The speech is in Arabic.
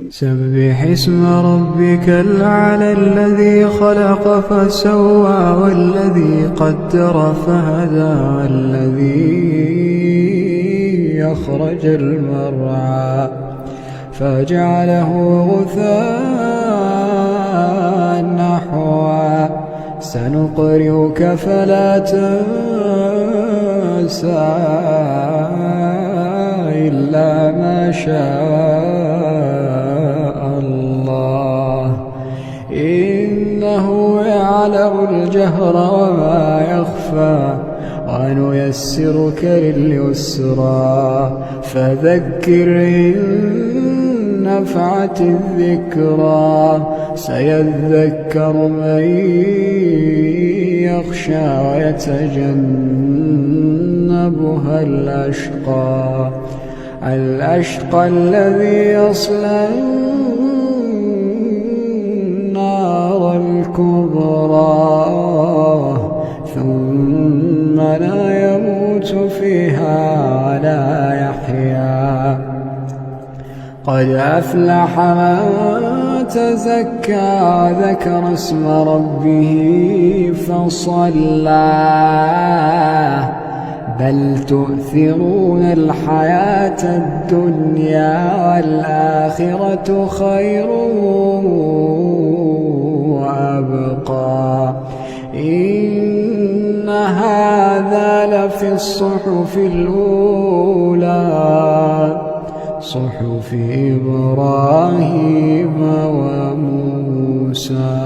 سبح اسم ربك الأعلى الذي خلق فسوى والذي قدر فهدى والذي أخرج المرعى فجعله غثاء نحوا سنقرئك فلا تنسى إلا ما شاء الله إنه يعلم الجهر وما يخفى ونيسرك لليسرى فذكر إن نفعت الذكرى سيذكر من يخشى ويتجنبها الأشقى الذي يصلى النار الكبرى ثم لا يموت فيها ولا يحيا قد أفلح من تزكى ذكر اسم ربه فصلى بل تؤثرون الحياة الدنيا والآخرة خير وأبقى إن هذا لفي الصحف الأولى صحف إبراهيم وموسى.